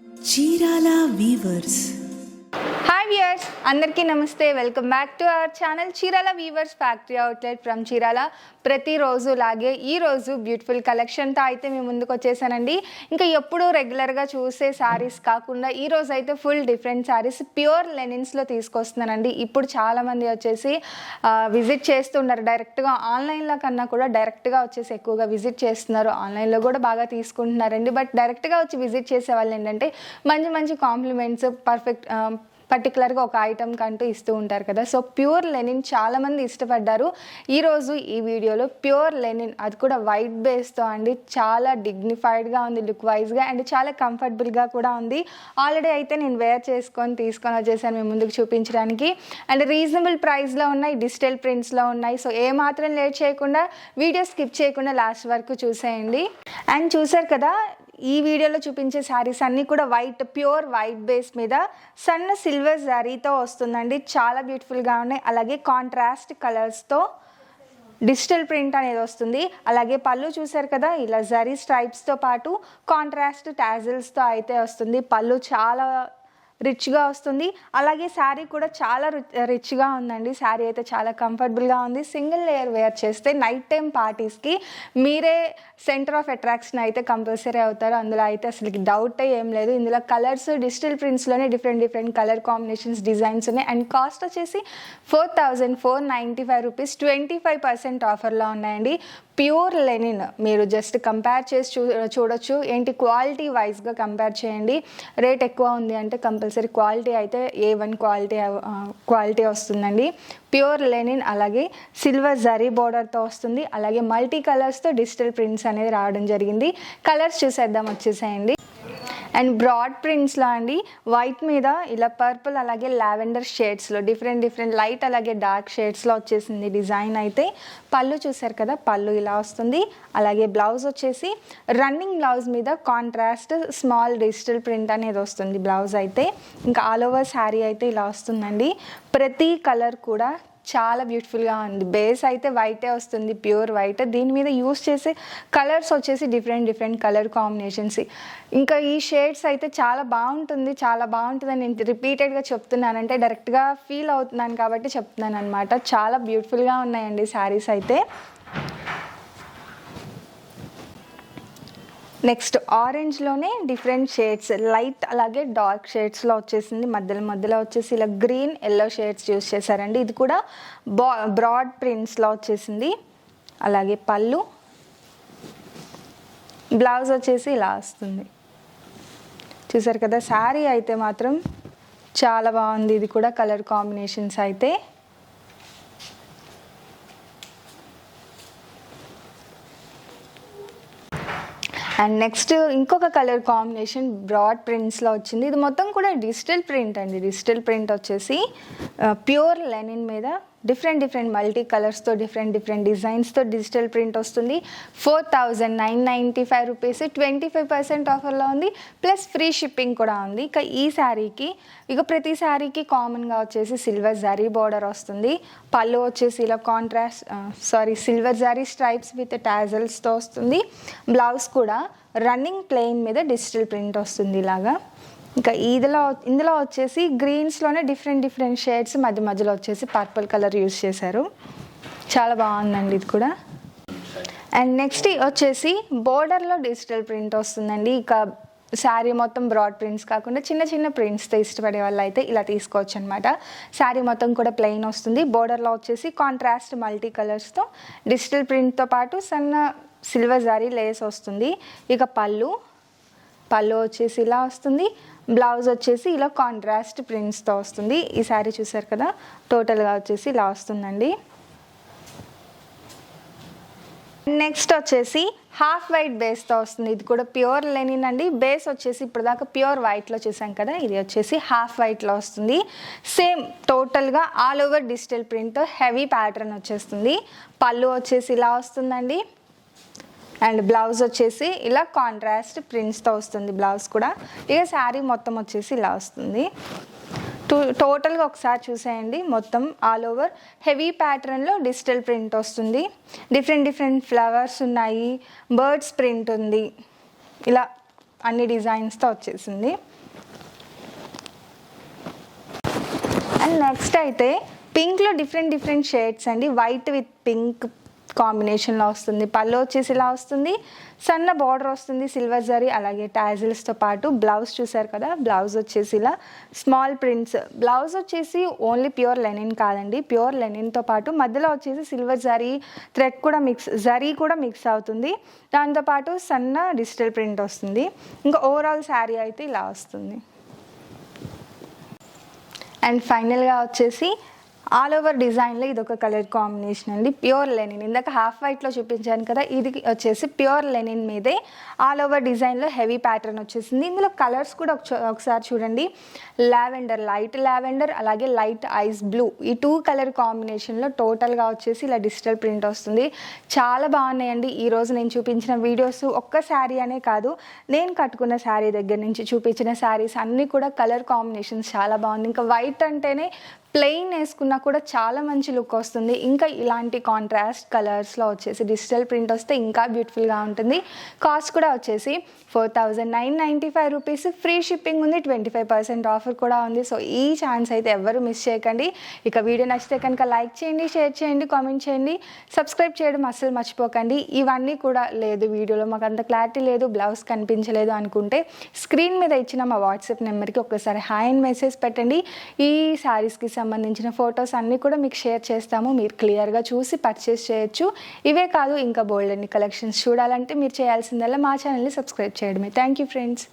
Chirala weavers. Hi viewers, అందరికీ నమస్తే. Welcome back to our channel Chirala weavers factory outlet from Chirala. ప్రతిరోజు లాగే ఈరోజు బ్యూటిఫుల్ కలెక్షన్తో అయితే మేము ముందుకు వచ్చేసానండి. ఇంకా ఎప్పుడు రెగ్యులర్గా చూసే శారీస్ కాకుండా ఈరోజు అయితే ఫుల్ డిఫరెంట్ శారీస్ ప్యూర్ లెనిన్స్లో తీసుకొస్తున్నానండి. ఇప్పుడు చాలామంది వచ్చేసి విజిట్ చేస్తున్నారు, డైరెక్ట్గా ఆన్లైన్లో కన్నా కూడా డైరెక్ట్గా వచ్చేసి ఎక్కువగా విజిట్ చేస్తున్నారు. ఆన్లైన్లో కూడా బాగా తీసుకుంటున్నారండి. బట్ డైరెక్ట్గా వచ్చి విజిట్ చేసే వాళ్ళు ఏంటంటే మంచి మంచి కాంప్లిమెంట్స్ పర్టికులర్గా ఒక ఐటమ్ కంటూ ఇస్తూ ఉంటారు కదా. సో ప్యూర్ లెనిన్ చాలామంది ఇష్టపడ్డారు. ఈరోజు ఈ వీడియోలో ప్యూర్ లెనిన్, అది కూడా వైట్ బేస్తో అండి, చాలా డిగ్నిఫైడ్గా ఉంది లుక్ వైజ్గా అండ్ చాలా కంఫర్టబుల్గా కూడా ఉంది. ఆల్రెడీ అయితే నేను వేర్ తీసుకొని వచ్చేసాను మేము ముందుకు చూపించడానికి. అండ్ రీజనబుల్ ప్రైస్లో ఉన్నాయి, డిజిటల్ ప్రింట్స్లో ఉన్నాయి. సో ఏమాత్రం లేట్ చేయకుండా వీడియో స్కిప్ చేయకుండా లాస్ట్ వరకు చూసేయండి. అండ్ చూసారు కదా, ఈ వీడియోలో చూపించే శారీస్ అన్నీ కూడా ప్యూర్ వైట్ బేస్ మీద సన్న సిల్వర్ జరీతో వస్తుందండి. చాలా బ్యూటిఫుల్గా ఉన్నాయి. అలాగే కాంట్రాస్ట్ కలర్స్తో డిజిటల్ ప్రింట్ అనేది వస్తుంది. అలాగే పళ్ళు చూసారు కదా, ఇలా జరీ స్ట్రైప్స్తో పాటు కాంట్రాస్ట్ టాజిల్స్తో అయితే వస్తుంది. పళ్ళు చాలా రిచ్గా వస్తుంది. అలాగే శారీ కూడా చాలా రిచ్గా ఉందండి. శారీ అయితే చాలా కంఫర్టబుల్గా ఉంది. సింగిల్ లేయర్ వేర్ చేస్తే నైట్ టైం పార్టీస్కి మీరే సెంటర్ ఆఫ్ అట్రాక్షన్ అయితే కంపల్సరీ అవుతారు. అందులో అయితే అసలు డౌట్ ఏం లేదు. ఇందులో కలర్స్ డిజిటల్ ప్రింట్స్లోనే డిఫరెంట్ కలర్ కాంబినేషన్స్, డిజైన్స్ ఉన్నాయి. అండ్ కాస్ట్ వచ్చేసి 4,495 రూపీస్, 25% ఆఫర్లో ఉన్నాయండి. ప్యూర్ లెనిన్ మీరు జస్ట్ కంపేర్ చేసి చూడొచ్చు. ఏంటి క్వాలిటీ వైజ్గా కంపేర్ చేయండి. రేట్ ఎక్కువ ఉంది అంటే కంపల్సరీ క్వాలిటీ అయితే A1 క్వాలిటీ వస్తుందండి. ప్యూర్ లెనిన్, అలాగే సిల్వర్ జరీ బోర్డర్తో వస్తుంది. అలాగే మల్టీ కలర్స్తో డిజిటల్ ప్రింట్స్ అనేది రావడం జరిగింది. కలర్స్ చూసేద్దాం, వచ్చేసేయండి. అండ్ బ్రాడ్ ప్రింట్స్లో అండి, వైట్ మీద ఇలా పర్పుల్ అలాగే లావెండర్ షేడ్స్లో డిఫరెంట్ లైట్ అలాగే డార్క్ షేడ్స్లో వచ్చేసింది డిజైన్ అయితే. పళ్ళు చూసారు కదా, పళ్ళు ఇలా వస్తుంది. అలాగే బ్లౌజ్ వచ్చేసి రన్నింగ్ బ్లౌజ్ మీద కాంట్రాస్ట్ స్మాల్ డిజిటల్ ప్రింట్ అనేది వస్తుంది బ్లౌజ్ అయితే. ఇంకా ఆల్ ఓవర్ శారీ అయితే ఇలా వస్తుందండి. ప్రతి కలర్ కూడా చాలా బ్యూటిఫుల్గా ఉంది. బేస్ అయితే వైటే వస్తుంది, ప్యూర్ వైట్. దీని మీద యూస్ చేసే కలర్స్ వచ్చేసి డిఫరెంట్ కలర్ కాంబినేషన్స్. ఇంకా ఈ షేడ్స్ అయితే చాలా బాగుంటుందని నేను రిపీటెడ్గా చెప్తున్నాను, అంటే డైరెక్ట్గా ఫీల్ అవుతున్నాను కాబట్టి చెప్తున్నాను అనమాట. చాలా బ్యూటిఫుల్గా ఉన్నాయండి శారీస్ అయితే. నెక్స్ట్ ఆరెంజ్లోనే డిఫరెంట్ షేడ్స్, లైట్ అలాగే డార్క్ షేడ్స్లో వచ్చేసింది. మధ్యలో వచ్చేసి ఇలా గ్రీన్ ఎల్లో షేడ్స్ యూస్ చేశారండి. ఇది కూడా బ్రాడ్ ప్రింట్స్లో వచ్చేసింది. అలాగే పళ్ళు, బ్లౌజ్ వచ్చేసి ఇలా వస్తుంది. చూసారు కదా, శారీ అయితే మాత్రం చాలా బాగుంది. ఇది కూడా కలర్ కాంబినేషన్స్ అయితే. అండ్ నెక్స్ట్ ఇంకొక కలర్ కాంబినేషన్ బ్రాడ్ ప్రింట్స్లో వచ్చింది. ఇది మొత్తం కూడా డిజిటల్ ప్రింట్ అండి. డిజిటల్ ప్రింట్ వచ్చేసి ప్యూర్ లెనిన్ మీద డిఫరెంట్ మల్టీ కలర్స్తో డిఫరెంట్ డిజైన్స్తో డిజిటల్ ప్రింట్ వస్తుంది. 4,995 రూపీస్, 25% ఆఫర్లో ఉంది. ప్లస్ ఫ్రీ షిప్పింగ్ కూడా ఉంది. ఈ శారీకి ప్రతి శారీకి కామన్గా వచ్చేసి సిల్వర్ జరీ బోర్డర్ వస్తుంది. పళ్ళు వచ్చేసి ఇలా సిల్వర్ జరీ స్ట్రైప్స్ విత్ టాజల్స్తో వస్తుంది. బ్లౌజ్ కూడా రన్నింగ్ ప్లెయిన్ మీద డిజిటల్ ప్రింట్ వస్తుంది ఇలాగా. ఇంకా ఇందులో వచ్చేసి గ్రీన్స్లోనే డిఫరెంట్ షేడ్స్, మధ్యలో వచ్చేసి పర్పుల్ కలర్ యూస్ చేశారు. చాలా బాగుందండి ఇది కూడా. అండ్ నెక్స్ట్ వచ్చేసి బోర్డర్లో డిజిటల్ ప్రింట్ వస్తుందండి. ఇక శారీ మొత్తం బ్రాడ్ ప్రింట్స్ కాకుండా చిన్న ప్రింట్స్తో ఇష్టపడే వాళ్ళు అయితే ఇలా తీసుకోవచ్చు అనమాట. శారీ మొత్తం కూడా ప్లెయిన్ వస్తుంది. బోర్డర్లో వచ్చేసి కాంట్రాస్ట్ మల్టీ కలర్స్తో డిజిటల్ ప్రింట్తో పాటు సన్న సిల్వర్ జరీ లేస్ వస్తుంది. ఇక పళ్ళు వచ్చేసి ఇలా వస్తుంది. బ్లౌజ్ వచ్చేసి ఇలా కాంట్రాస్ట్ ప్రింట్స్తో వస్తుంది. ఈ శారీ చూసారు కదా, టోటల్గా వచ్చేసి ఇలా వస్తుందండి. నెక్స్ట్ వచ్చేసి హాఫ్ వైట్ బేస్తో వస్తుంది. ఇది కూడా ప్యూర్ లెనిన్ అండి. బేస్ వచ్చేసి ఇప్పుడు దాకా ప్యూర్ వైట్లో చూసాం కదా, ఇది వచ్చేసి హాఫ్ వైట్లో వస్తుంది. సేమ్ టోటల్గా all over digital print heavy pattern వచ్చేస్తుంది. పళ్ళు వచ్చేసి ఇలా వస్తుందండి. అండ్ బ్లౌజ్ వచ్చేసి ఇలా కాంట్రాస్ట్ ప్రింట్స్తో వస్తుంది బ్లౌజ్ కూడా. ఇక శారీ మొత్తం వచ్చేసి ఇలా వస్తుంది. టోటల్గా ఒకసారి చూసేయండి. మొత్తం ఆల్ ఓవర్ హెవీ ప్యాటర్న్లో డిజిటల్ ప్రింట్ వస్తుంది. డిఫరెంట్ ఫ్లవర్స్ ఉన్నాయి, బర్డ్స్ ప్రింట్ ఉంది, ఇలా అన్ని డిజైన్స్తో వచ్చేసింది. అండ్ నెక్స్ట్ అయితే పింక్లో డిఫరెంట్ షేడ్స్ అండి. వైట్ విత్ పింక్ కాంబినేషన్లో వస్తుంది. పళ్ళు వచ్చేసి ఇలా వస్తుంది, సన్న బార్డర్ వస్తుంది సిల్వర్ జరీ, అలాగే టాజిల్స్తో పాటు బ్లౌజ్ చూసారు కదా, బ్లౌజ్ వచ్చేసి ఇలా స్మాల్ ప్రింట్స్. బ్లౌజ్ వచ్చేసి ఓన్లీ ప్యూర్ లెనిన్ కాదండి, ప్యూర్ లెనిన్తో పాటు మధ్యలో వచ్చేసి సిల్వర్ జరీ థ్రెడ్ కూడా జరీ కూడా మిక్స్ అవుతుంది. దాంతోపాటు సన్న డిజిటల్ ప్రింట్ వస్తుంది. ఇంకా ఓవరాల్ శారీ అయితే ఇలా వస్తుంది. అండ్ ఫైనల్గా వచ్చేసి ఆల్ ఓవర్ డిజైన్లో ఇది ఒక కలర్ కాంబినేషన్ అండి, ప్యూర్ లెనిన్. ఇందాక హాఫ్ వైట్లో చూపించాను కదా, ఇది వచ్చేసి ప్యూర్ లెనిన్ మీదే ఆల్ ఓవర్ డిజైన్లో హెవీ ప్యాటర్న్ వచ్చేసింది. ఇందులో కలర్స్ కూడా ఒకసారి చూడండి, లావెండర్, లైట్ లావెండర్, అలాగే లైట్ ఐస్ బ్లూ, ఈ 2 కలర్ కాంబినేషన్లో టోటల్గా వచ్చేసి ఇలా డిజిటల్ ప్రింట్ వస్తుంది. చాలా బాగున్నాయండి. ఈరోజు నేను చూపించిన వీడియోస్ ఒక్క శారీ అనే కాదు, నేను కట్టుకున్న శారీ దగ్గర నుంచి చూపించిన శారీస్ అన్నీ కూడా కలర్ కాంబినేషన్స్ చాలా బాగుంది. ఇంకా వైట్ అంటేనే ప్లెయిన్ వేసుకున్నా కూడా చాలా మంచి లుక్ వస్తుంది. ఇంకా ఇలాంటి కాంట్రాస్ట్ కలర్స్లో వచ్చేసి డిజిటల్ ప్రింట్ వస్తే ఇంకా బ్యూటిఫుల్గా ఉంటుంది. కాస్ట్ కూడా వచ్చేసి 4995 రూపీస్. ఫ్రీ షిప్పింగ్ ఉంది, 25% ఆఫర్ కూడా ఉంది. సో ఈ ఛాన్స్ అయితే ఎవరు మిస్ చేయకండి. ఇక వీడియో నచ్చితే కనుక లైక్ చేయండి, షేర్ చేయండి, కామెంట్ చేయండి, సబ్స్క్రైబ్ చేయడం అస్సలు మర్చిపోకండి. ఇవన్నీ కూడా లేదు వీడియోలో మాకు అంత క్లారిటీ లేదు, బ్లౌజ్ కనిపించలేదు అనుకుంటే స్క్రీన్ మీద ఇచ్చిన మా వాట్సాప్ నెంబర్కి ఒక్కసారి హాయ్ అని మెసేజ్ పెట్టండి. ఈ శారీస్కి సంబంధించిన ఫొటోస్ అన్నీ కూడా మీకు షేర్ చేస్తాము, మీరు క్లియర్గా చూసి పర్చేస్ చేయొచ్చు. ఇవే కాదు ఇంకా బోల్డ్ అన్ని కలెక్షన్స్ చూడాలంటే మీరు చేయాల్సిందల్లా మా ఛానల్ని సబ్స్క్రైబ్ చేయడమే. Thank you friends.